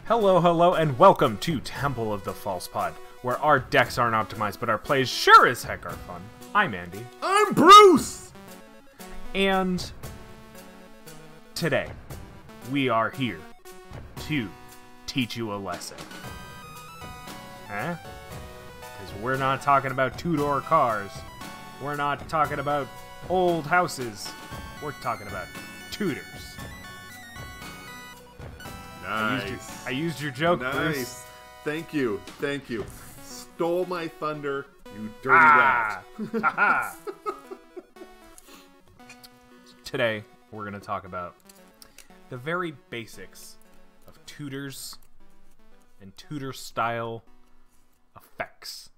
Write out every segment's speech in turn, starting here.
Hello, hello, and welcome to Temple of the False Pod, where our decks aren't optimized, but our plays sure as heck are fun. I'm Andy. I'm Bruce! And today, we are here to teach you a lesson. Huh? Because we're not talking about two-door cars. We're not talking about old houses. We're talking about tutors. Nice. I used your joke, nice. Bruce. Thank you. Thank you. Stole my thunder, you dirty rat. Ha-ha. Today, we're going to talk about the very basics of tutors and tutor-style effects.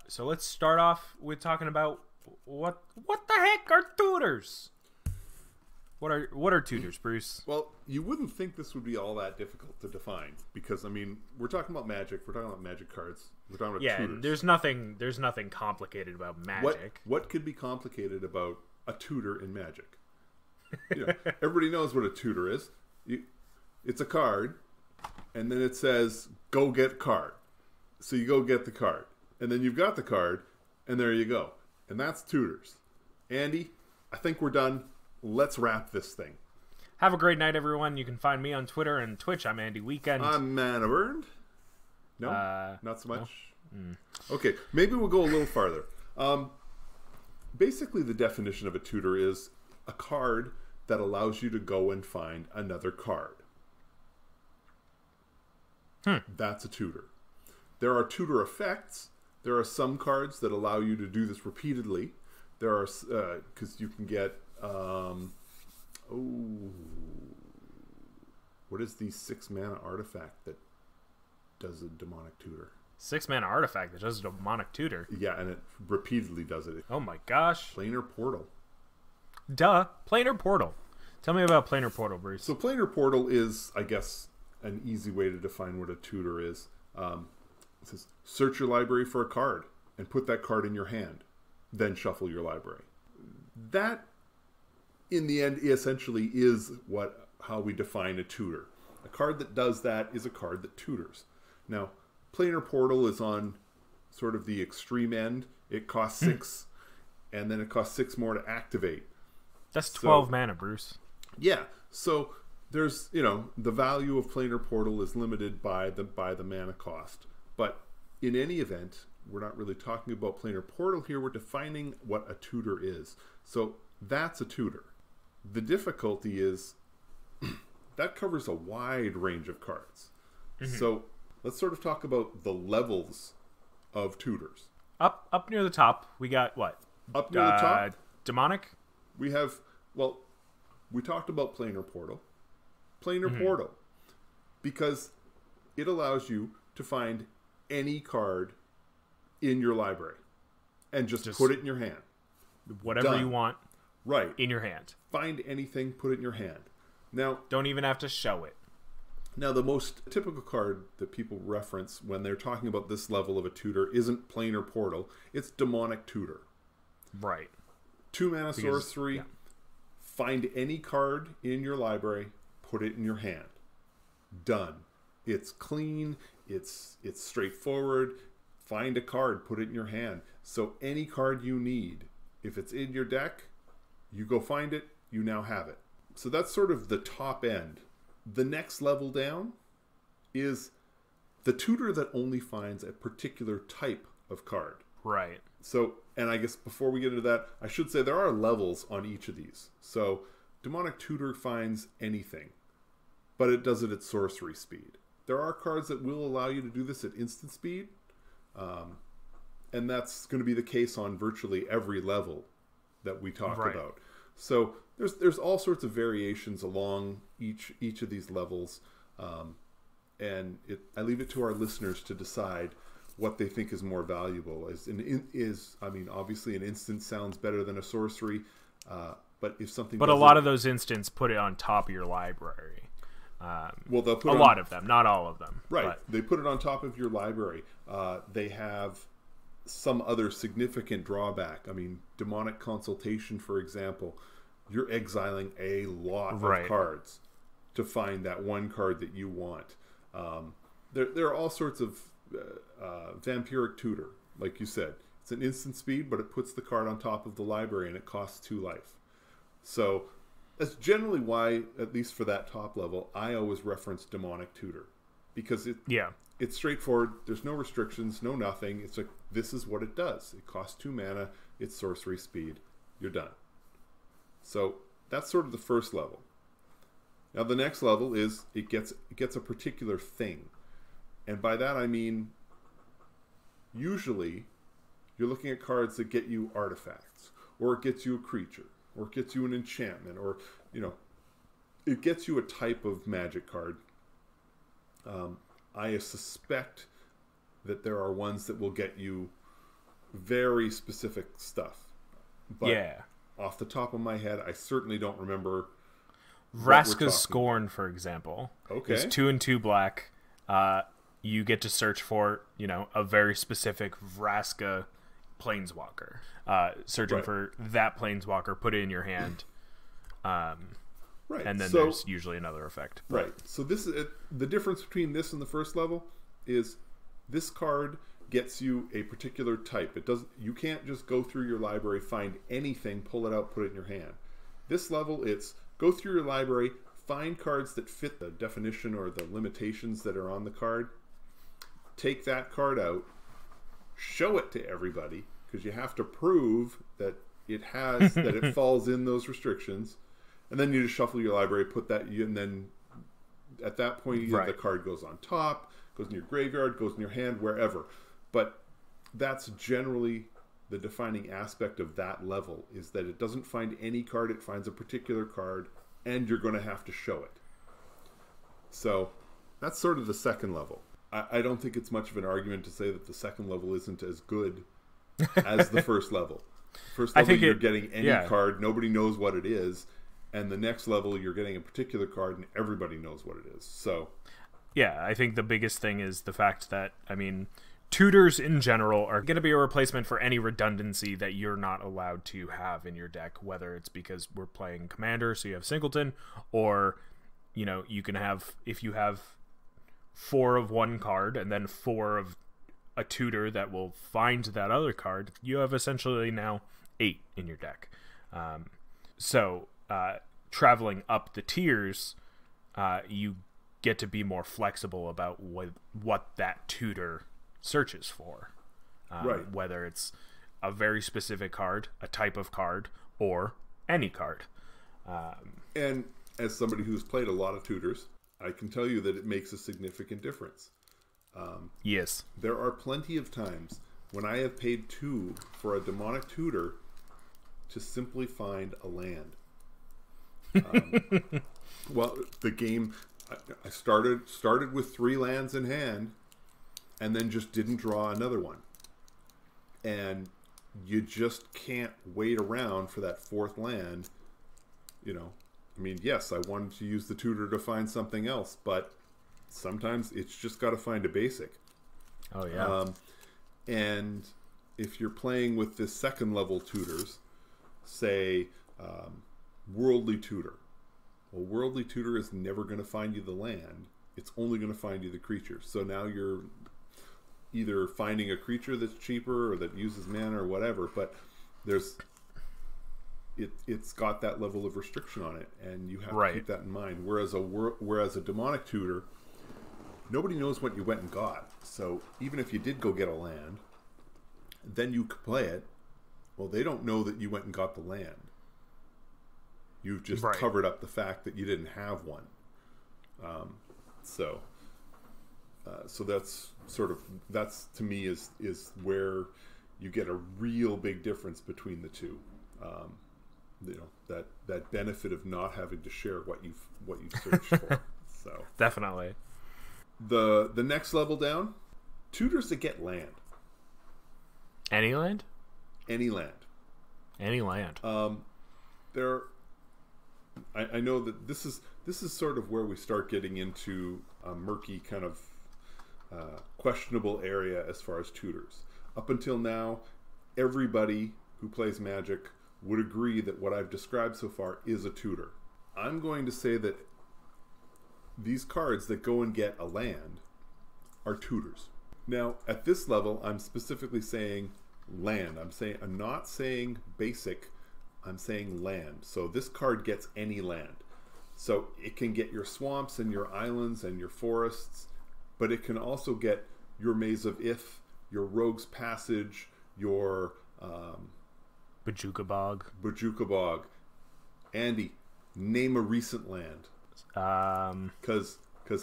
So let's start off with talking about what the heck are tutors? What are tutors, Bruce? Well, you wouldn't think this would be all that difficult to define because, I mean, we're talking about magic. We're talking about magic cards. We're talking about tutors. And there's nothing complicated about magic. What could be complicated about a tutor in magic? You know, everybody knows what a tutor is. It's a card, and then it says, go get card. So you go get the card. And then you've got the card, and there you go. And that's tutors. Andy, I think we're done. Let's wrap this thing. Have a great night, everyone. You can find me on Twitter and Twitch. I'm Andy Weekend. I'm Man of Earned. No, not so much. No? Okay, maybe we'll go a little farther. Basically, the definition of a tutor is a card that allows you to go and find another card. That's a tutor. There are tutor effects. There are some cards that allow you to do this repeatedly. There are, because you can get, what is the 6-mana artifact that does a demonic tutor? 6-mana artifact that does a demonic tutor? Yeah, and it repeatedly does it. Oh my gosh. Planar Portal. Duh. Planar Portal. Tell me about Planar Portal, Bruce. So Planar Portal is, I guess, an easy way to define what a tutor is. It says, search your library for a card and put that card in your hand. Then shuffle your library. That, in the end, essentially is how we define a tutor. A card that does that is a card that tutors. Now, Planar Portal is on sort of the extreme end. It costs 6, and then it costs 6 more to activate. That's 12 mana, Bruce. Yeah, so there's, the value of Planar Portal is limited by the mana cost. But in any event, we're not really talking about Planar Portal here. We're defining what a tutor is. So that's a tutor. The difficulty is that covers a wide range of cards. So let's sort of talk about the levels of tutors. Up near the top, we got what? Up near the top? Demonic? We have, we talked about Planar Portal. Planar Portal. Because it allows you to find any card in your library and just put it in your hand. Whatever Done. you want. Right. In your hand. Find anything, put it in your hand. Now, don't even have to show it. Now, the most typical card that people reference when they're talking about this level of a tutor isn't Planar Portal. It's Demonic Tutor. Right. 2-mana sorcery. Yeah. Find any card in your library, put it in your hand. Done. It's clean. It's straightforward. Find a card, put it in your hand. So any card you need, if it's in your deck, you go find it, you now have it. So that's sort of the top end. The next level down is the tutor that only finds a particular type of card. Right. So, and I guess before we get into that, I should say there are levels on each of these. So Demonic Tutor finds anything, but it does it at sorcery speed. There are cards that will allow you to do this at instant speed, and that's going to be the case on virtually every level that we talk about. So there's all sorts of variations along each of these levels, and I leave it to our listeners to decide what they think is more valuable. Obviously an instant sounds better than a sorcery, but if something. But a lot of those instants put it on top of your library. They'll put a lot of them, not all of them. Right. But They put it on top of your library. They have some other significant drawback. I mean, Demonic Consultation, for example, you're exiling a lot of cards. to find that one card that you want. There are all sorts of vampiric tutor, like you said. It's an instant speed, but it puts the card on top of the library and it costs 2 life. So that's generally why, at least for that top level, I always reference demonic tutor, because it's straightforward. There's no restrictions, no nothing. It's like, this is what it does. It costs 2 mana. It's sorcery speed. You're done. So that's sort of the first level. Now the next level is it gets a particular thing. And by that I mean, usually you're looking at cards that get you artifacts, or it gets you a creature, or it gets you an enchantment, or, you know, it gets you a type of magic card. I suspect that there are ones that will get you very specific stuff. But off the top of my head, I certainly don't remember. Vraska's Scorn, for example, is 2 and 2 black. You get to search for, you know, a very specific Vraska planeswalker. Searching for that planeswalker, put it in your hand. And then there's usually another effect. Right. So this is the difference between this and the first level is this card gets you a particular type. It doesn't. You can't just go through your library, find anything, pull it out, put it in your hand. This level, it's go through your library, find cards that fit the definition or the limitations that are on the card, take that card out, show it to everybody, because you have to prove that it has that it falls in those restrictions, and then you just shuffle your library, put that, and then at that point the card goes on top, goes in your graveyard, goes in your hand, wherever. But that's generally the defining aspect of that level, is that it doesn't find any card, it finds a particular card, and you're going to have to show it. So that's sort of the second level. I don't think it's much of an argument to say that the second level isn't as good as the first level. First level, you're getting any card, nobody knows what it is, and the next level, you're getting a particular card, and everybody knows what it is. So, yeah, I think the biggest thing is the fact that, I mean, tutors in general are going to be a replacement for any redundancy that you're not allowed to have in your deck, whether it's because we're playing Commander, so you have Singleton, or, you know, you can have, if you have 4 of one card and then 4 of a tutor that will find that other card, you have essentially now 8 in your deck. Traveling up the tiers, you get to be more flexible about what that tutor searches for, whether it's a very specific card, a type of card, or any card. And as somebody who's played a lot of tutors, I can tell you that it makes a significant difference. Yes. There are plenty of times when I have paid 2 for a demonic tutor to simply find a land. Well, the game, I started with 3 lands in hand, and then just didn't draw another one. And you just can't wait around for that 4th land. You know, I mean, yes, I wanted to use the tutor to find something else, but sometimes it's just got to find a basic. Oh, yeah. And if you're playing with this second level tutors, say, Worldly Tutor. Well, Worldly Tutor is never going to find you the land. It's only going to find you the creature. So now you're either finding a creature that's cheaper or that uses mana or whatever, but it's got that level of restriction on it, and you have to keep that in mind. Whereas a demonic tutor, nobody knows what you went and got. So even if you did go get a land, then you could play it. Well, they don't know that you went and got the land. You've just covered up the fact that you didn't have one. So that's sort of, that's to me is where you get a real big difference between the two. You know, that benefit of not having to share what you've searched for. So definitely. The next level down, tutors that get land. Any land? Any land. Any land. I know that this is sort of where we start getting into a murky kind of questionable area as far as tutors. Up until now, everybody who plays Magic would agree that what I've described so far is a tutor. I'm going to say that these cards that go and get a land are tutors. Now, at this level, I'm specifically saying land. I'm not saying basic, I'm saying land. So this card gets any land. So it can get your swamps and your islands and your forests, but it can also get your Maze of Ith, your Rogue's Passage, your Bajuka Bog. Andy, name a recent land. Because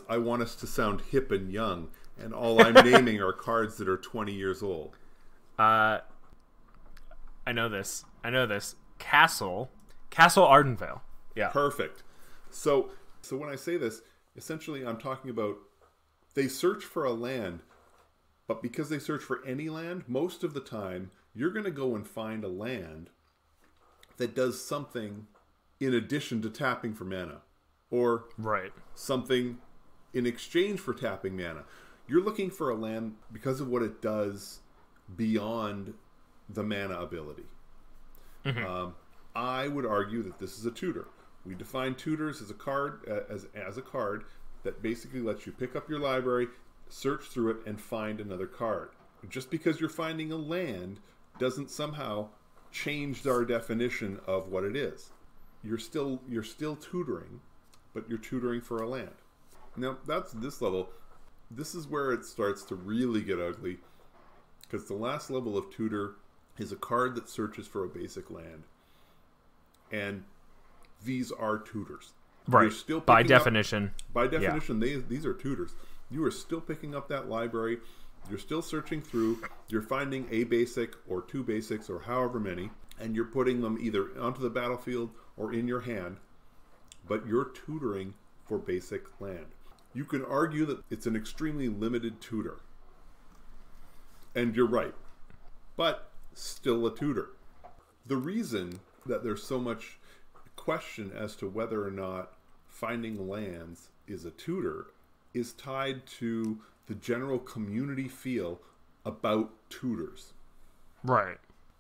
I want us to sound hip and young, and all I'm naming are cards that are 20 years old. I know this. Castle Ardenvale. Yeah. Perfect. So when I say this, essentially I'm talking about they search for a land, but because they search for any land, most of the time you're going to go and find a land that does something in addition to tapping for mana, or something in exchange for tapping mana. You're looking for a land because of what it does beyond the mana ability. Mm-hmm. I would argue that this is a tutor. We define tutors as a card as a card that basically lets you pick up your library, search through it, and find another card. Just because you're finding a land doesn't somehow change our definition of what it is. You're still tutoring, but you're tutoring for a land. Now, that's this level. This is where it starts to really get ugly, because the last level of tutor is a card that searches for a basic land. And these are tutors. Right. By definition. These are tutors. You are still picking up that library. You're still searching through. You're finding a basic or two basics or however many, and you're putting them either onto the battlefield or in your hand, but you're tutoring for basic land. You can argue that it's an extremely limited tutor. And you're right. But still a tutor. The reason that there's so much question as to whether or not finding lands is a tutor is tied to the general community feel about tutors. Right.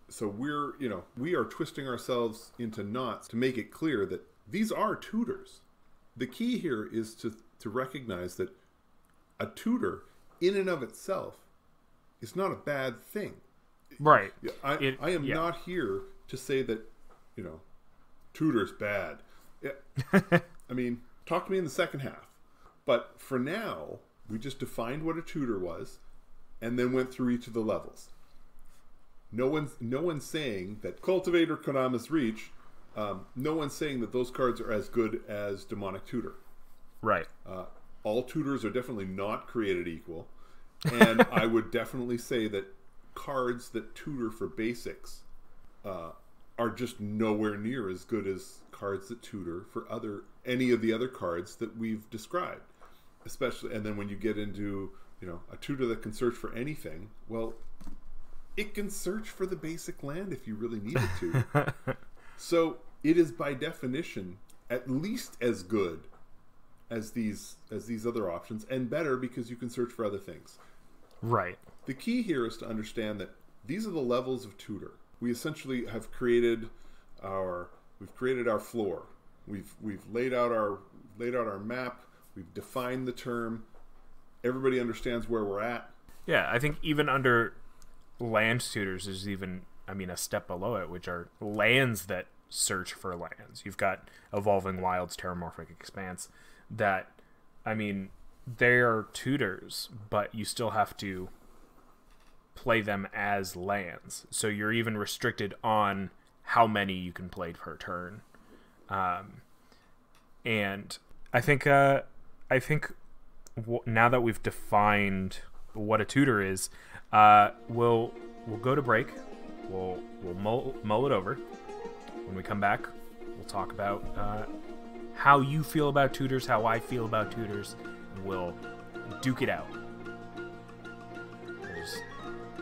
So we are twisting ourselves into knots to make it clear that these are tutors. The key here is to recognize that a tutor in and of itself is not a bad thing. Right. I am not here to say that, tutor's bad. I mean, talk to me in the second half. But for now, we just defined what a tutor was and then went through each of the levels. No one's saying that Cultivator Konama's Reach, no one's saying that those cards are as good as Demonic Tutor. Right. All tutors are definitely not created equal. And I would definitely say that cards that tutor for basics are just nowhere near as good as cards that tutor for any of the other cards that we've described. Especially, and then when you get into, a tutor that can search for anything, well, it can search for the basic land if you really need it to. So it is by definition at least as good as these other options, and better because you can search for other things. Right. The key here is to understand that these are the levels of tutor. We essentially have created our floor. We've laid out our map. We've defined the term. Everybody understands where we're at. Yeah, I think even under land tutors is even, a step below it, which are lands that search for lands. You've got Evolving Wilds, Terramorphic Expanse, that, they are tutors, but you still have to play them as lands. So you're even restricted on how many you can play per turn. And I think now that we've defined what a tutor is, we'll go to break. We'll mull it over. When we come back, we'll talk about how you feel about tutors, how I feel about tutors, and we'll duke it out. We'll just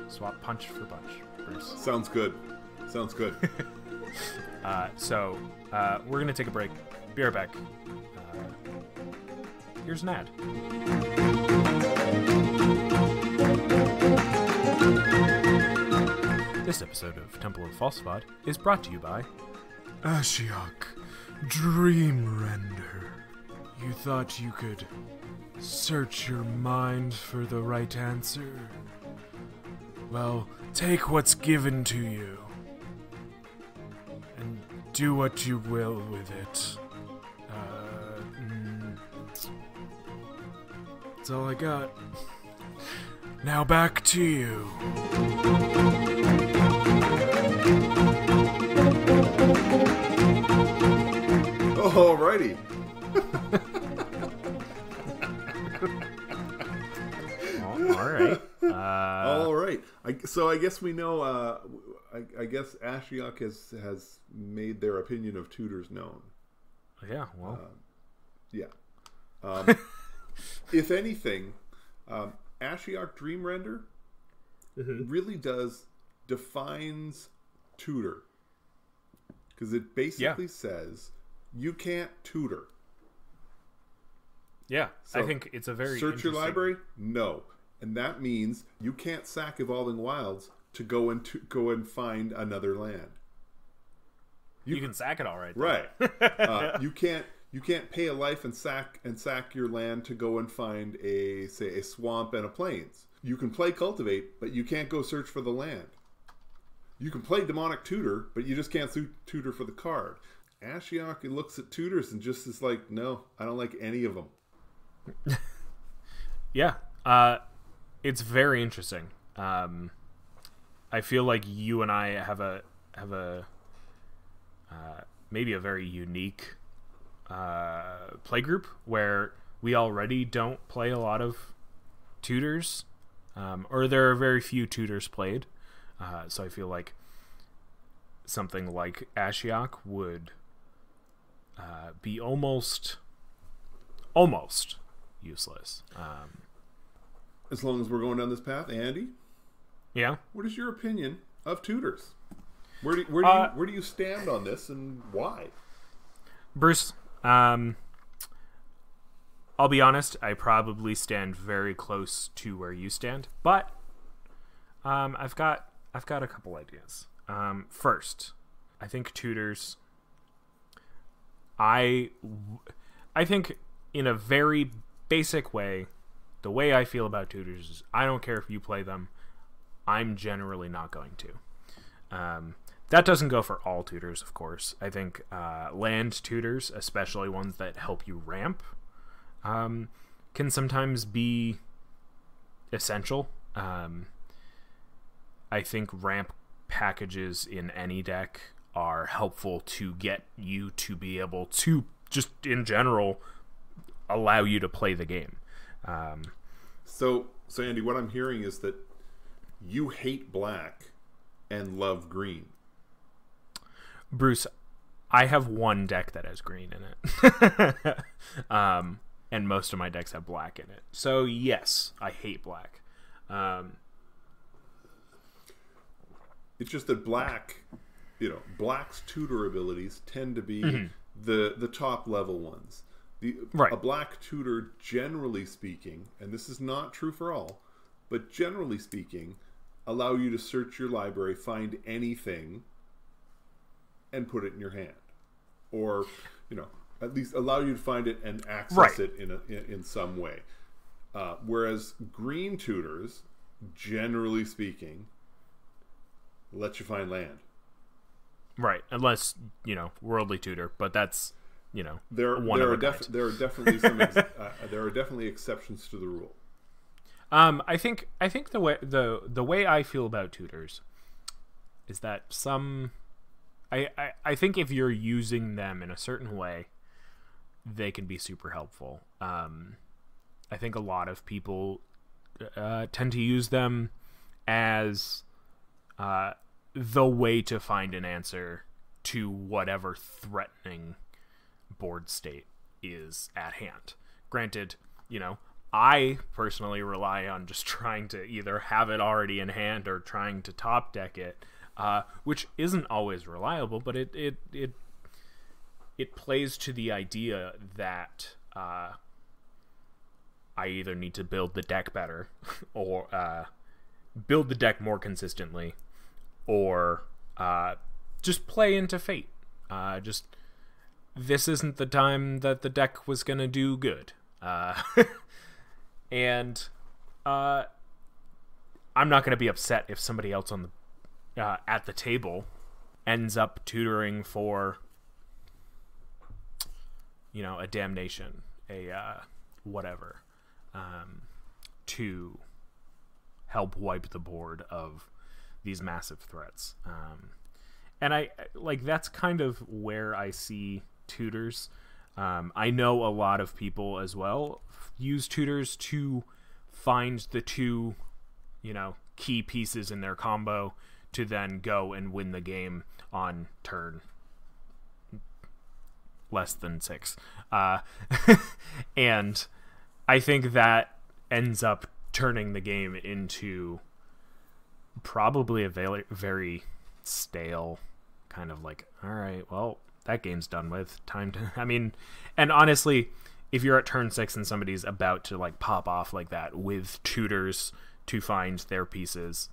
swap punch for punch, Bruce. Sounds good. So we're going to take a break. Be right back. Here's an ad. This episode of Temple of Falsified is brought to you by Ashiok, Dream Render. You thought you could search your mind for the right answer? Well, take what's given to you and do what you will with it. That's all I got. Now back to you. Alrighty. All right. All right. So I guess we know. I guess Ashiok has made their opinion of tutors known. Yeah. Well. Yeah. If anything, Ashiok Dream Render really defines tutor, because it basically says you can't tutor. Yeah, so I think it's a very search your library. No, and that means you can't sack Evolving Wilds to go and find another land. You can sack it all right. Right. You can't pay a life and sack your land to go and find a swamp and a plains. You can play Cultivate, but you can't go search for the land. You can play Demonic Tutor, but you just can't tutor for the card. Ashiok looks at tutors and just is like, no, I don't like any of them. Yeah, it's very interesting. I feel like you and I have a maybe a very unique playgroup where we already don't play a lot of tutors, or there are very few tutors played. So I feel like something like Ashiok would be almost useless. As long as we're going down this path, Andy. Yeah. What is your opinion of tutors? Where do you stand on this, and why? Bruce, I'll be honest, I probably stand very close to where you stand, but I've got a couple ideas. First, I think tutors. I think in a very basic way, the way I feel about tutors is I don't care if you play them. I'm generally not going to. That doesn't go for all tutors, of course. I think land tutors, especially ones that help you ramp, can sometimes be essential. I think ramp packages in any deck are helpful to get you to be able to, just in general, allow you to play the game. So Andy, what I'm hearing is that you hate black and love green. Bruce, I have one deck that has green in it. And most of my decks have black in it. So yes, I hate black. It's just that black's tutor abilities tend to be the top level ones. A black tutor, generally speaking, and this is not true for all, but generally speaking, allow you to search your library, find anything, and put it in your hand, or at least allow you to find it and access it in some way. Whereas green tutors, generally speaking, let you find land. Right, unless worldly tutor, but that's there are definitely some there are definitely exceptions to the rule. I think the way I feel about tutors is that I think if you're using them in a certain way, they can be super helpful. I think a lot of people tend to use them as the way to find an answer to whatever threatening board state is at hand. Granted, I personally rely on just trying to either have it already in hand or trying to top deck it, which isn't always reliable, but it plays to the idea that I either need to build the deck better or build the deck more consistently, or just play into fate. Just this isn't the time that the deck was gonna do good. And I'm not gonna be upset if somebody else on the at the table ends up tutoring for, a damnation, a whatever, to help wipe the board of these massive threats. And I like, that's kind of where I see tutors. I know a lot of people as well use tutors to find the two, key pieces in their combo to then go and win the game on turn less than 6. And I think that ends up turning the game into probably a very, very stale kind of like, all right, well, that game's done with. Time to... I mean, and honestly, if you're at turn 6 and somebody's about to like pop off like that with tutors to find their pieces,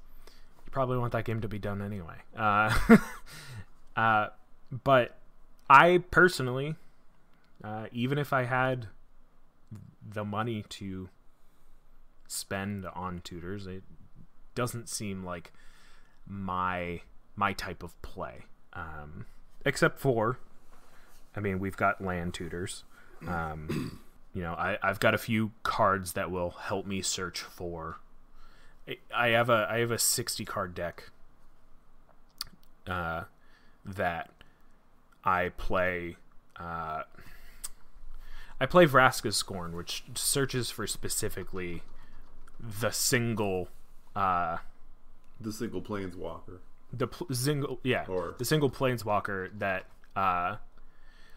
you probably want that game to be done anyway. But I personally, even if I had the money to spend on tutors, it doesn't seem like my type of play. Except for, I mean, we've got land tutors. I've got a few cards that will help me search for. I have a 60 card deck that I play. I play Vraska's Scorn, which searches for specifically the single planeswalker. The single planeswalker that.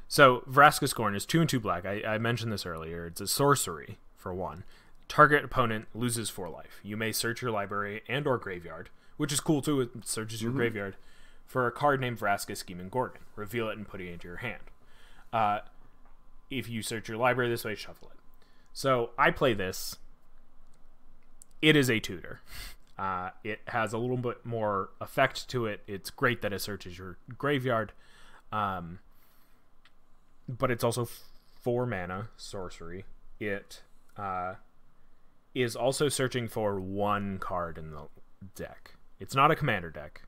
So Vraska's Scorn is 2 and 2 black. I mentioned this earlier. It's a sorcery for 1. Target opponent loses 4 life. You may search your library and or graveyard, which is cool too. It searches your graveyard for a card named Vraska Scheming Gorgon. Reveal it and put it into your hand. If you search your library this way, shuffle it. So I play this. It is a tutor. It has a little bit more effect to it. It's great that it searches your graveyard. But it's also 4 mana sorcery. It is also searching for 1 card in the deck. It's not a commander deck.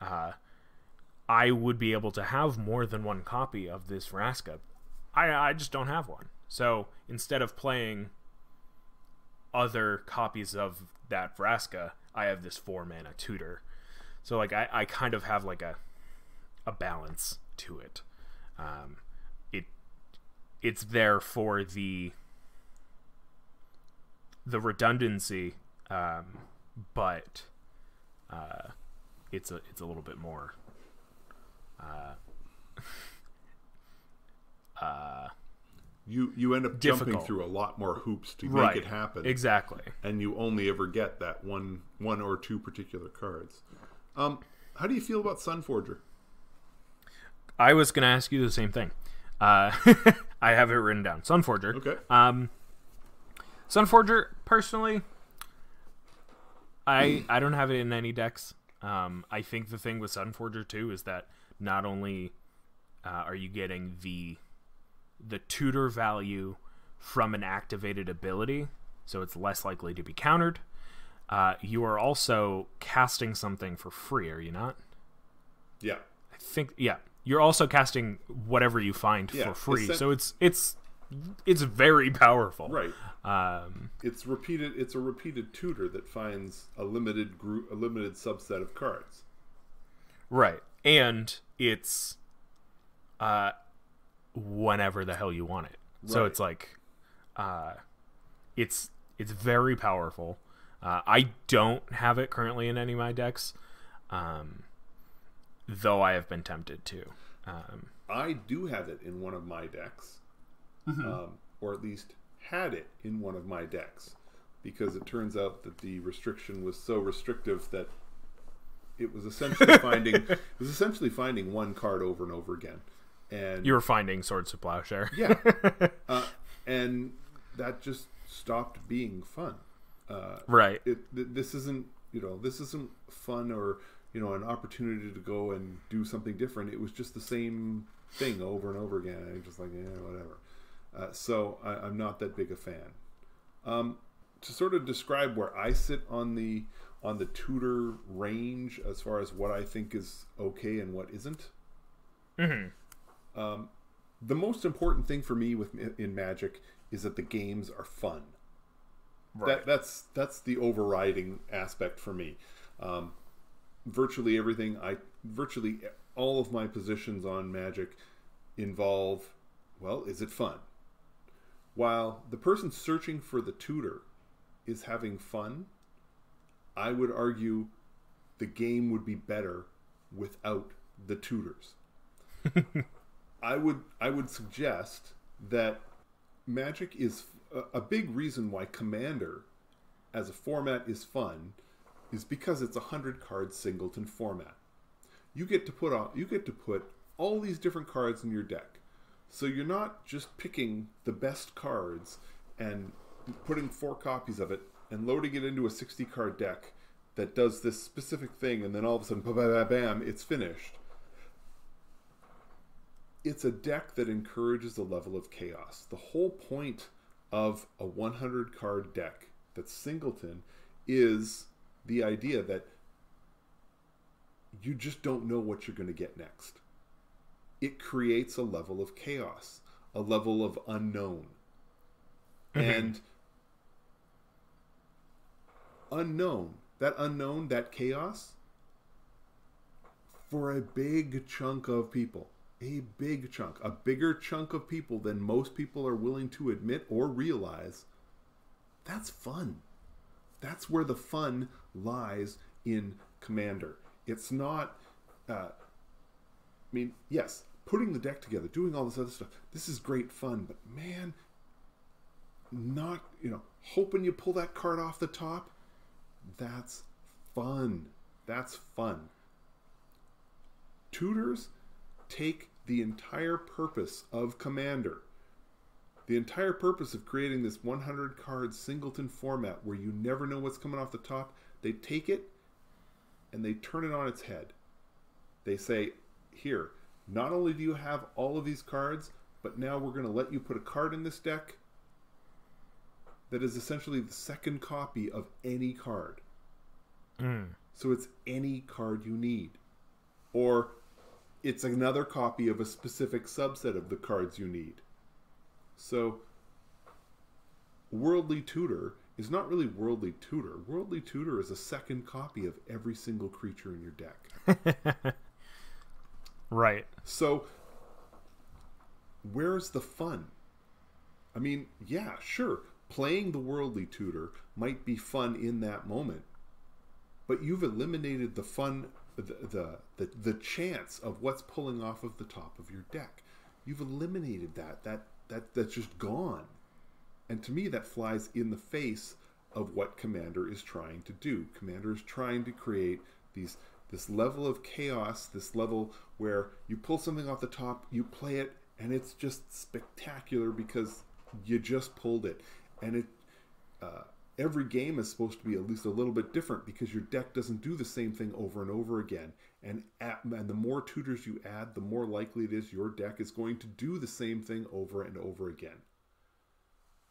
I would be able to have more than 1 copy of this Vraska. I just don't have one. So instead of playing other copies of that Vraska, I have this 4 mana tutor. So like I kind of have like a balance to it. It's there for the redundancy, but it's a little bit more you end up difficult. jumping through a lot more hoops to make it happen. Exactly. And you only ever get that one or 2 particular cards. How do you feel about Sunforger? I was going to ask you the same thing. I have it written down. Sunforger. Okay. Sunforger, personally, I don't have it in any decks. I think the thing with Sunforger too is that not only are you getting the tutor value from an activated ability, so it's less likely to be countered, you are also casting something for free, are you not? Yeah. I think, yeah. You're also casting whatever you find for free, so it's very powerful. Right. It's repeated. It's a repeated tutor that finds a limited subset of cards. Right, and it's whenever the hell you want it. Right. So it's like, it's very powerful. I don't have it currently in any of my decks, though I have been tempted to. I do have it in one of my decks, or at least had it in one of my decks, because it turns out that the restriction was so restrictive that it was essentially finding 1 card over and over again. And you were finding Swords to Plowshare. Yeah. And that just stopped being fun. Right. This isn't fun or an opportunity to go and do something different. It was just the same thing over and over again. And I'm just like, whatever. So I'm not that big a fan. To sort of describe where I sit on the tutor range as far as what I think is okay and what isn't. Mm-hmm. The most important thing for me in Magic is that the games are fun. Right. That's the overriding aspect for me. Virtually all of my positions on Magic involve, well, is it fun? While the person searching for the tutor is having fun, I would argue the game would be better without the tutors. I would suggest that Magic is a big reason why Commander as a format is fun is because it's a 100-card singleton format. You get to put all these different cards in your deck. So you're not just picking the best cards and putting 4 copies of it and loading it into a 60-card deck that does this specific thing, and then all of a sudden, bam, bam, bam, it's finished. It's a deck that encourages a level of chaos. The whole point of a 100-card deck that's singleton is the idea that you just don't know what you're going to get next. It creates a level of chaos, a level of unknown. Mm-hmm. And that chaos, for a big chunk of people, a bigger chunk of people than most people are willing to admit or realize, that's fun. That's where the fun lies in Commander. It's not, yes, putting the deck together, doing all this other stuff, this is great fun, but man, not, hoping you pull that card off the top, that's fun. That's fun. Tutors take the entire purpose of Commander, the entire purpose of creating this 100-card singleton format where you never know what's coming off the top, they take it and they turn it on its head. They say, here, not only do you have all of these cards, but now we're going to let you put a card in this deck that is essentially the second copy of any card. So it's any card you need. Or it's another copy of a specific subset of the cards you need. So Worldly Tutor is not really Worldly Tutor. Worldly Tutor is a second copy of every single creature in your deck. Right. So where's the fun? I mean, yeah, sure. Playing the Worldly Tutor might be fun in that moment, but you've eliminated the fun, the chance of what's pulling off of the top of your deck. You've eliminated that's just gone. And to me, that flies in the face of what Commander is trying to do. Commander is trying to create this level of chaos, this level where you pull something off the top, you play it, and it's just spectacular because you just pulled it. And every game is supposed to be at least a little bit different because your deck doesn't do the same thing over and over again. And the more tutors you add, the more likely it is your deck is going to do the same thing over and over again.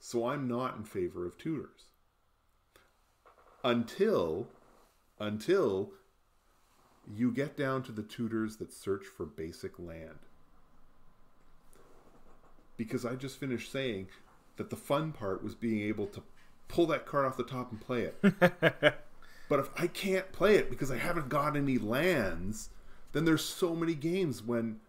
So I'm not in favor of tutors. Until you get down to the tutors that search for basic land. Because I just finished saying that the fun part was being able to pull that card off the top and play it. But if I can't play it because I haven't got any lands, then there's so many games when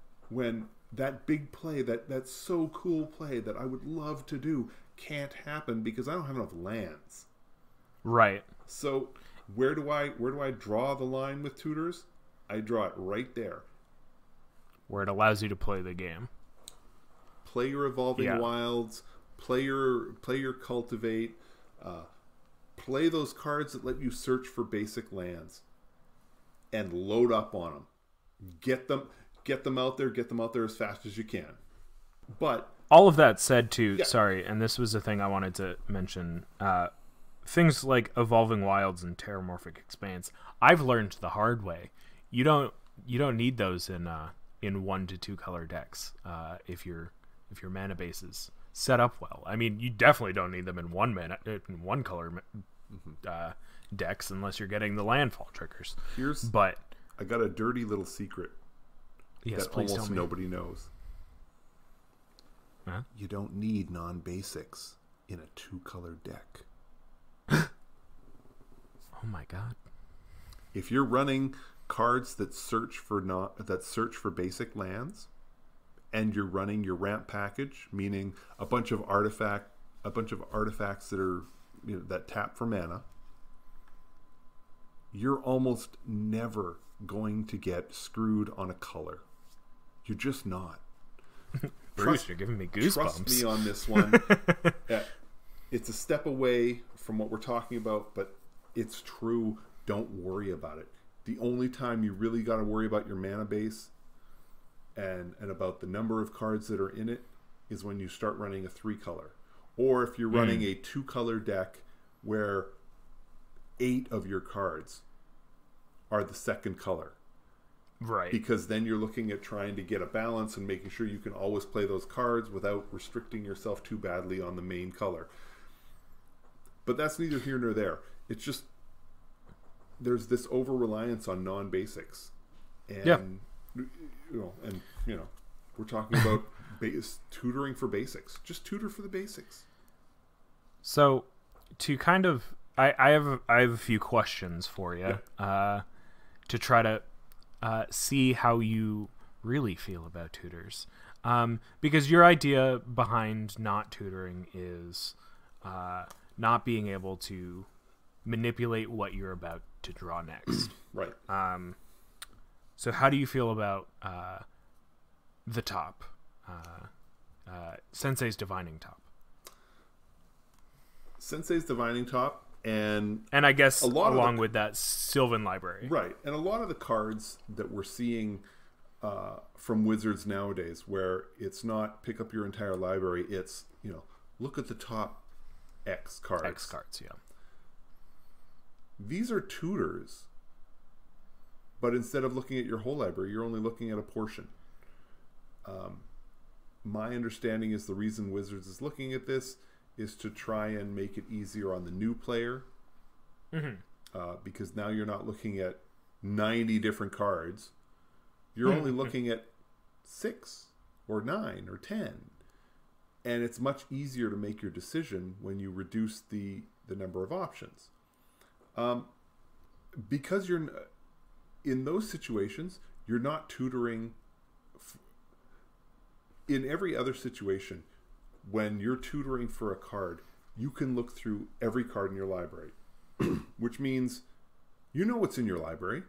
that big play, that so cool play that I would love to do can't happen because I don't have enough lands. Right. So where do I draw the line with tutors? I draw it right there. Where it allows you to play the game. Play your Evolving Wilds, play your Cultivate, play those cards that let you search for basic lands, and load up on them. Get them out there as fast as you can. But all of that said, too, sorry, and this was the thing I wanted to mention. things like Evolving Wilds and Terramorphic Expanse, I've learned the hard way. You don't need those in 1 to 2 color decks if your mana base is set up well. I mean, you definitely don't need them in one color decks unless you're getting the landfall triggers. But I got a dirty little secret yes, that please almost tell me. nobody knows. Huh? You don't need non-basics in a 2-color deck. Oh my god! If you're running cards that search for basic lands, and you're running your ramp package, meaning a bunch of artifacts that are that tap for mana, you're almost never going to get screwed on a color. You're just not. Bruce, you're giving me goosebumps. Trust me on this one. It's a step away from what we're talking about, but it's true. Don't worry about it. The only time you really got to worry about your mana base and about the number of cards that are in it is when you start running a 3-color. Or if you're running a 2-color deck where 8 of your cards are the second color. Right. Because then you're looking at trying to get a balance and making sure you can always play those cards without restricting yourself too badly on the main color. But that's neither here nor there. It's just there's this over-reliance on non-basics. And, we're talking about tutoring for basics. Just tutor for the basics. So, to kind of... I have a few questions for you to try to see how you really feel about tutors. Because your idea behind not tutoring is not being able to manipulate what you're about to draw next. Right. So how do you feel about the top? Sensei's Divining Top. Sensei's Divining Top, and I guess along with that, Sylvan Library. Right. And a lot of the cards that we're seeing from Wizards nowadays, where it's not pick up your entire library, it's, look at the top X cards. X cards, yeah. These are tutors, but instead of looking at your whole library, you're only looking at a portion. My understanding is the reason Wizards is looking at this is to try and make it easier on the new player. Because now you're not looking at 90 different cards. You're only looking at 6 or 9 or 10. And it's much easier to make your decision when you reduce the number of options. Because you're in those situations, you're not tutoring. In every other situation, when you're tutoring for a card, you can look through every card in your library, which means you know what's in your library.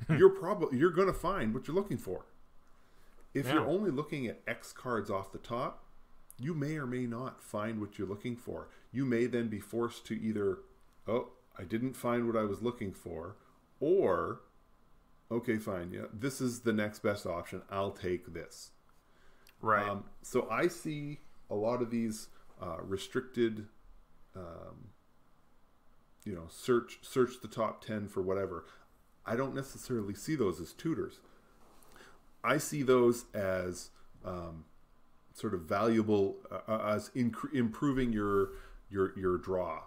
You're going to find what you're looking for. If you're only looking at X cards off the top, you may or may not find what you're looking for. You may then be forced to either, I didn't find what I was looking for, or, okay, fine, this is the next best option. I'll take this. Right. So I see a lot of these restricted, search the top 10 for whatever. I don't necessarily see those as tutors. I see those as sort of valuable as improving your draw.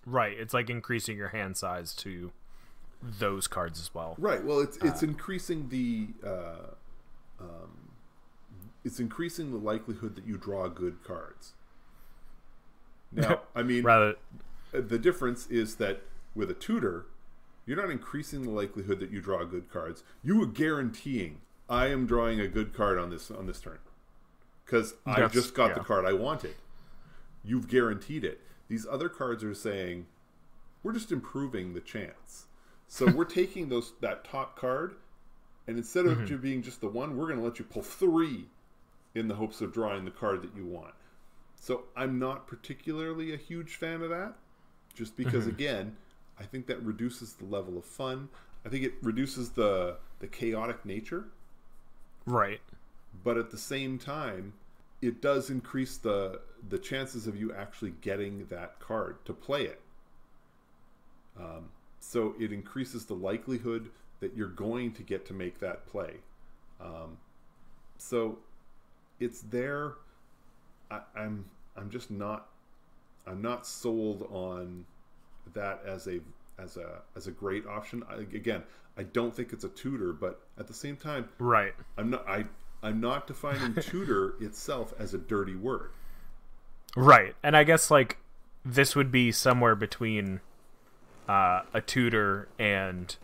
Right. It's like increasing your hand size to those cards as well. Right. Well, it's increasing the likelihood that you draw good cards. Now, I mean, the difference is that with a tutor, you're not increasing the likelihood that you draw good cards. You are guaranteeing I am drawing a good card on this turn because I just got the card I wanted. You've guaranteed it. These other cards are saying we're just improving the chance. So we're taking that top card, and instead of you being just the one, we're going to let you pull 3 in the hopes of drawing the card that you want. So I'm not particularly a huge fan of that, just because, again, I think that reduces the level of fun. I think it reduces the chaotic nature. Right. But at the same time, it does increase the chances of you actually getting that card to play it. So it increases the likelihood that you're going to get to make that play. So it's there. I'm just not. I'm not sold on that as a great option. Again, I don't think it's a tutor, but at the same time, right? I'm not defining tutor itself as a dirty word. Right. And I guess like this would be somewhere between a tutor and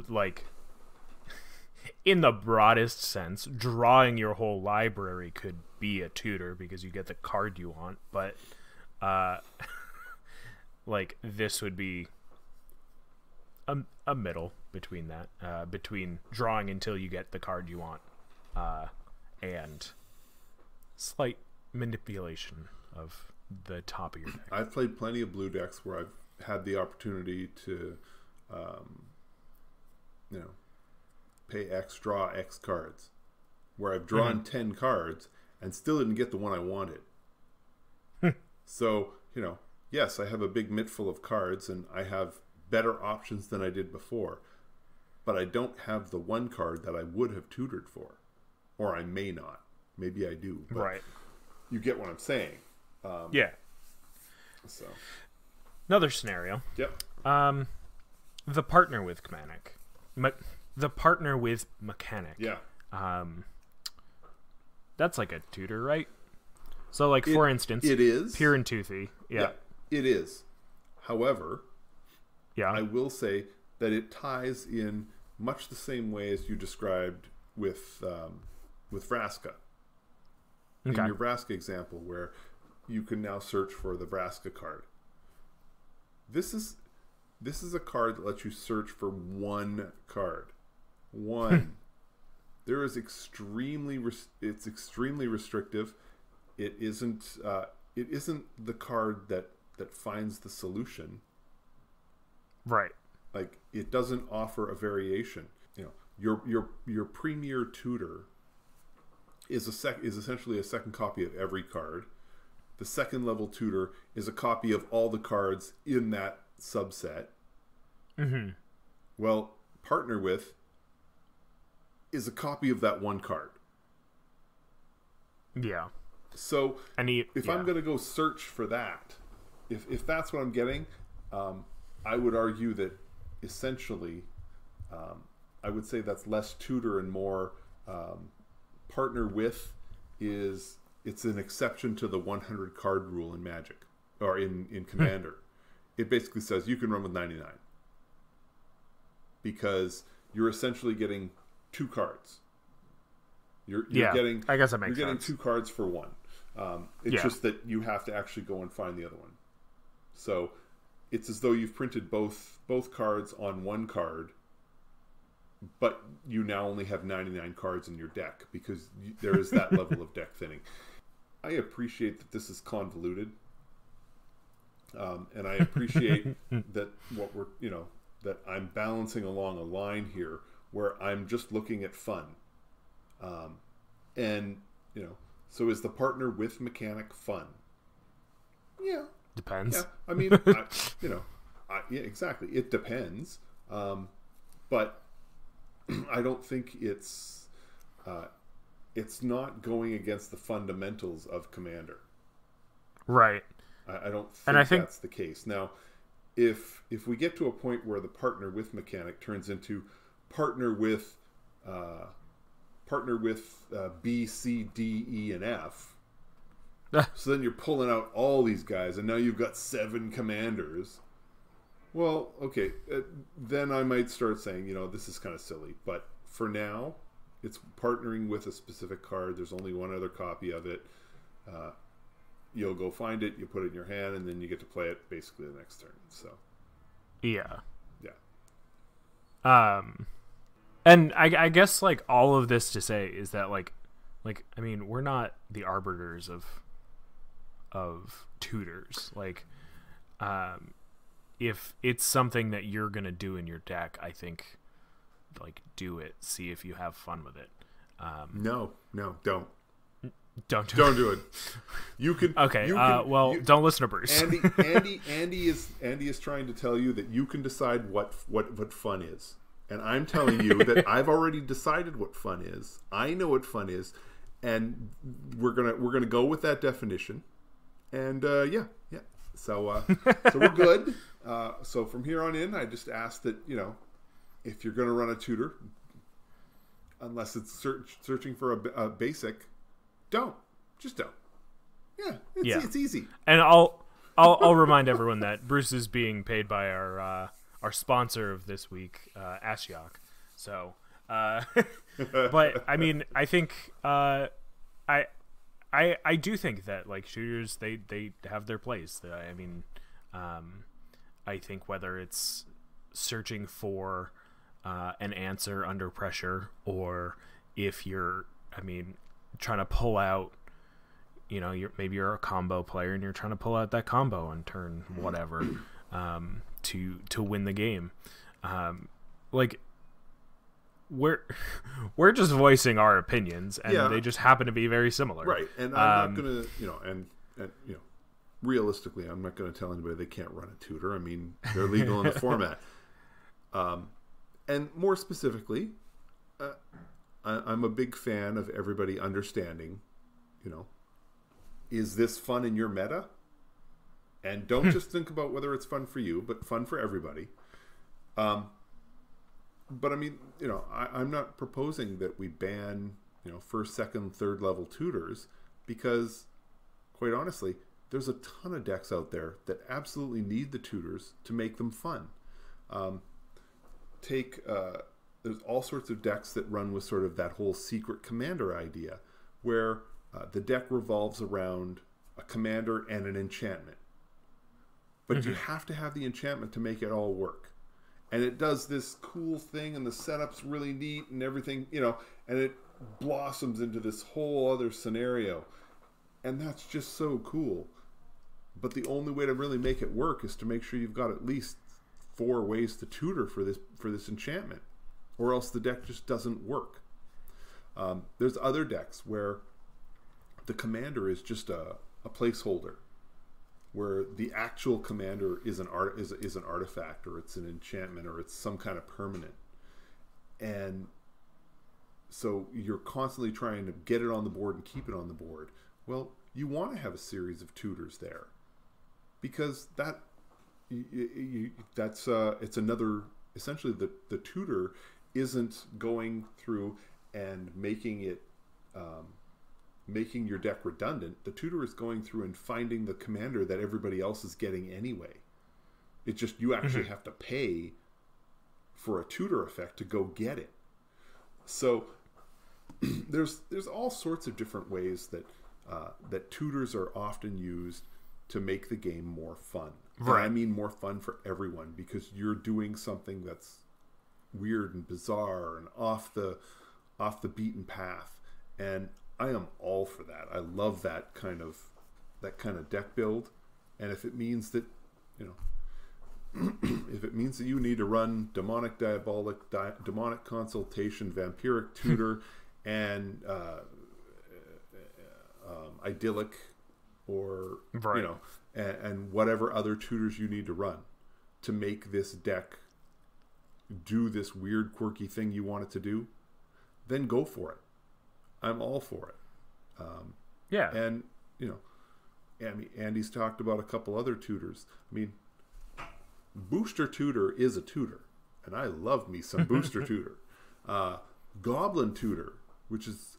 like in the broadest sense, drawing your whole library could be a tutor because you get the card you want, but like this would be a middle between that, between drawing until you get the card you want and slight manipulation of the top of your deck. I've played plenty of blue decks where I've had the opportunity to pay X, draw X cards, where I've drawn 10 cards and still didn't get the one I wanted. So, yes, I have a big mitt full of cards and I have better options than I did before, but I don't have the one card that I would have tutored for, or I may not. Maybe I do. But right. You get what I'm saying. Yeah. So another scenario. Yep. The partner with the partner with mechanic. Yeah. That's like a tutor, right? So, like, for instance, it is Pure and Toothy. Yeah, it is. However, yeah, I will say that it ties in much the same way as you described with Vraska. Okay. In your Vraska example, where you can now search for the Vraska card. This is a card that lets you search for one card. One. There is extremely restrictive. It isn't the card that finds the solution. Right. Like, it doesn't offer a variation. Your premier tutor is essentially a second copy of every card. The second level tutor is a copy of all the cards in that subset. Mm-hmm. Well, partner with is a copy of that one card. Yeah. So if I'm going to go search for that, if that's what I'm getting, I would argue that essentially, I would say that's less tutor and more partner with. It's an exception to the 100 card rule in Magic, or in Commander. It basically says you can run with 99 because you're essentially getting two cards. You're getting, I guess that makes you're getting sense. two cards for one. It's just that you have to actually go and find the other one. So it's as though you've printed both cards on one card, but you now only have 99 cards in your deck because there is that level of deck thinning. I appreciate that this is convoluted, and I appreciate that that I'm balancing along a line here where I'm just looking at fun, and so is the partner with mechanic fun? Yeah, depends. Yeah, I mean, yeah, exactly. It depends, but I don't think it's not going against the fundamentals of Commander. Right. I don't think, and I think that's the case. Now, if we get to a point where the partner with mechanic turns into partner with B, C, D, E, and F, so then you're pulling out all these guys, and now you've got 7 commanders. Well, okay, then I might start saying, this is kind of silly. But for now, it's partnering with a specific card. There's only one other copy of it. You'll go find it, you put it in your hand, and then you get to play it basically the next turn. So, yeah. Yeah. And I guess, like, all of this to say is that, like, I mean, we're not the arbiters of tutors. Like, if it's something that you're going to do in your deck, I think, like, do it. See if you have fun with it. No, don't. Don't do Don't do it. You can. Okay. Don't listen to Bruce. Andy is trying to tell you that you can decide what fun is, and I'm telling you that I've already decided what fun is. I know what fun is, and we're gonna go with that definition. And yeah. So we're good. So from here on in, I just ask that, if you're going to run a tutor, unless it's searching for a basic, just don't. Yeah, it's easy. And I'll remind everyone that Bruce is being paid by our sponsor of this week, Ashiok. So, but I mean, I think I do think that like shooters, they have their place. I mean, I think whether it's searching for an answer under pressure, or if you're, trying to pull out, maybe you're a combo player and you're trying to pull out that combo on turn whatever to win the game. Like we're just voicing our opinions, and they just happen to be very similar, right? And I'm not gonna, and realistically, I'm not gonna tell anybody they can't run a tutor. I mean, they're legal in the format. And more specifically, I'm a big fan of everybody understanding, is this fun in your meta? And don't just think about whether it's fun for you, but fun for everybody. But I mean, I'm not proposing that we ban, first, second, third level tutors, because quite honestly, there's a ton of decks out there that absolutely need the tutors to make them fun. There's all sorts of decks that run with sort of that whole secret commander idea, where the deck revolves around a commander and an enchantment. But you have to have the enchantment to make it all work. And it does this cool thing, and the setup's really neat and everything, and it blossoms into this whole other scenario. And that's just so cool. But the only way to really make it work is to make sure you've got at least 4 ways to tutor for this enchantment, or else the deck just doesn't work. There's other decks where the commander is just a placeholder, where the actual commander is an artifact, or it's an enchantment, or it's some kind of permanent. And so you're constantly trying to get it on the board and keep it on the board. Well, you want to have a series of tutors there, because it's another, essentially the tutor isn't going through and making your deck redundant. The tutor is going through and finding the commander that everybody else is getting anyway. It's just you actually have to pay for a tutor effect to go get it. So there's all sorts of different ways that tutors are often used to make the game more fun. Right. And I mean more fun for everyone, because you're doing something that's weird and bizarre and off the beaten path. And I am all for that. I love that kind of deck build. And if it means that, if it means that you need to run demonic, diabolic, demonic consultation, vampiric tutor, and idyllic, or right, and whatever other tutors you need to run to make this deck do this weird, quirky thing you want it to do, then go for it. I'm all for it. Yeah. And, Andy's talked about a couple other tutors. I mean, Booster Tutor is a tutor, and I love me some Booster Tutor. Goblin Tutor, which is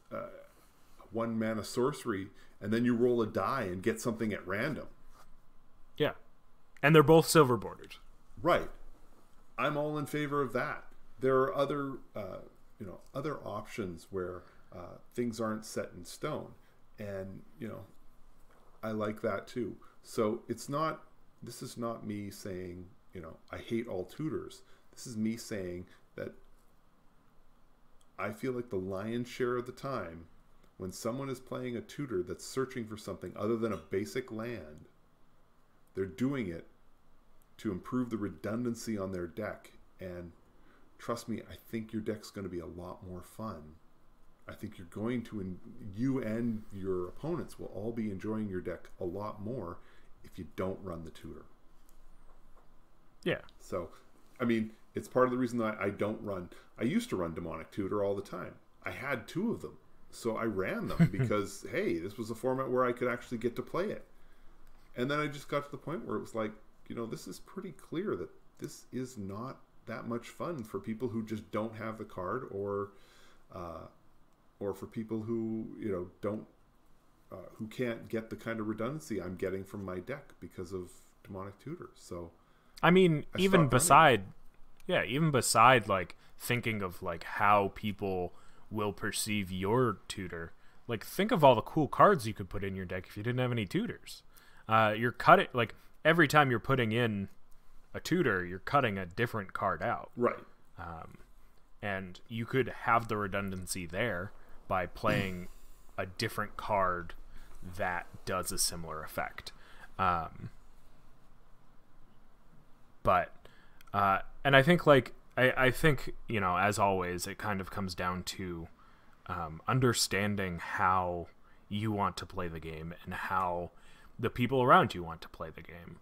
1 mana sorcery, and then you roll a die and get something at random. Yeah. And they're both silver bordered. Right. I'm all in favor of that. There are other options where things aren't set in stone, and I like that too. So this is not me saying I hate all tutors. This is me saying that I feel like the lion's share of the time, when someone is playing a tutor that's searching for something other than a basic land, they're doing it to improve the redundancy on their deck. And trust me, I think your deck's going to be a lot more fun I think you're going to, you and your opponents will all be enjoying your deck a lot more if you don't run the tutor. Yeah. So, I mean, it's part of the reason that I don't run. I used to run Demonic Tutor all the time. I had 2 of them. So I ran them because, hey, this was a format where I could actually get to play it. And then I just got to the point where it was like, this is pretty clear that this is not that much fun for people who just don't have the card, or for people who, don't, who can't get the kind of redundancy I'm getting from my deck because of Demonic Tutor. So, I mean, even beside like thinking of like how people will perceive your tutor, like think of all the cool cards you could put in your deck if you didn't have any tutors. You're cutting, like every time you're putting in a tutor, you're cutting a different card out. Right. And you could have the redundancy there by playing a different card that does a similar effect. But and I think like I think, as always, it kind of comes down to understanding how you want to play the game and how the people around you want to play the game.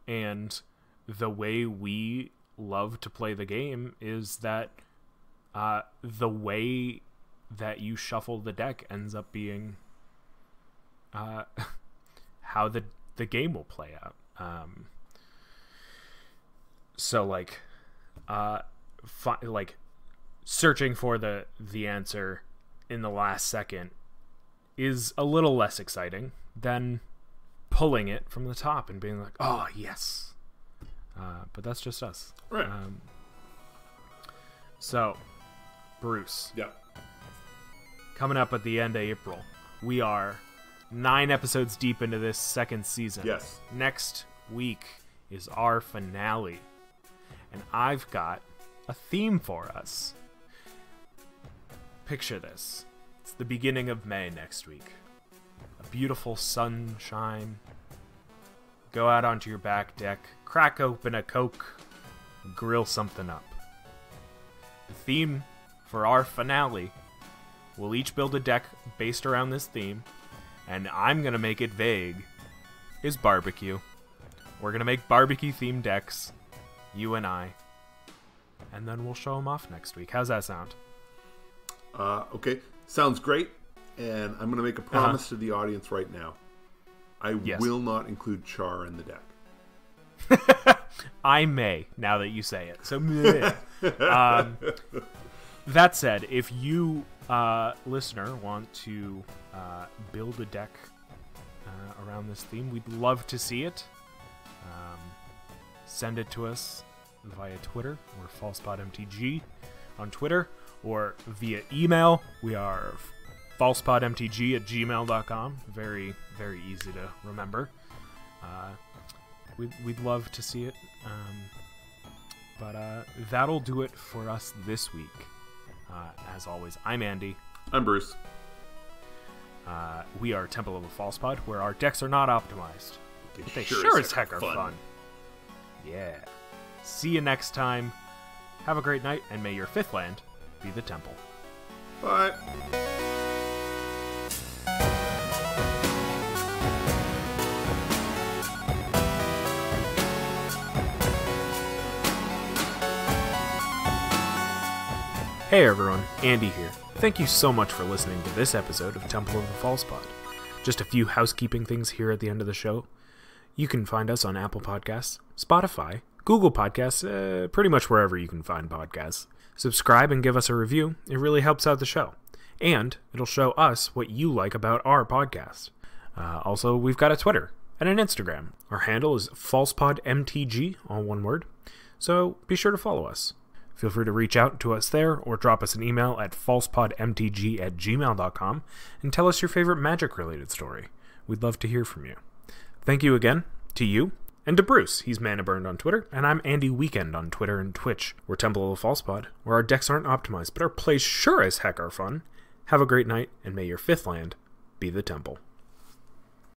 And the way we love to play the game is that the way that you shuffle the deck ends up being how the game will play out. So like searching for the answer in the last second is a little less exciting than pulling it from the top and being like, oh yes. But that's just us. Right. So Bruce, yeah, coming up at the end of April, we are 9 episodes deep into this second season. Yes. Next week is our finale, and I've got a theme for us. Picture this. It's the beginning of May next week. A beautiful sunshine. Go out onto your back deck, crack open a Coke, grill something up. The theme for our finale, we'll each build a deck based around this theme, and I'm going to make it vague, is barbecue. We're going to make barbecue-themed decks, you and I, and then we'll show them off next week. How's that sound? Okay, sounds great, and I'm going to make a promise to the audience right now. I will not include char in the deck. I may, now that you say it. So, that said, if you, listener, want to build a deck around this theme, we'd love to see it. Send it to us via Twitter. We're FalsePodMTG on Twitter, or via email. We are falsepodmtg@gmail.com. Very, very easy to remember. We'd love to see it. But that'll do it for us this week. As always, I'm Andy. I'm Bruce. We are Temple of the False Pod, where our decks are not optimized. But they sure as heck are fun. Yeah. See you next time. Have a great night, and may your 5th land be the temple. Bye. Hey everyone, Andy here. Thank you so much for listening to this episode of Temple of the False Pod. Just a few housekeeping things here at the end of the show. You can find us on Apple Podcasts, Spotify, Google Podcasts, pretty much wherever you can find podcasts. Subscribe and give us a review. It really helps out the show. And it'll show us what you like about our podcast. Also, we've got a Twitter and an Instagram. Our handle is FalsePodMTG, all one word. So be sure to follow us. Feel free to reach out to us there or drop us an email at falsepodmtg@gmail.com and tell us your favorite Magic-related story. We'd love to hear from you. Thank you again to you and to Bruce. He's Mana Burned on Twitter, and I'm Andy Weekend on Twitter and Twitch. We're Temple of the False Pod, where our decks aren't optimized, but our plays sure as heck are fun. Have a great night, and may your 5th land be the temple.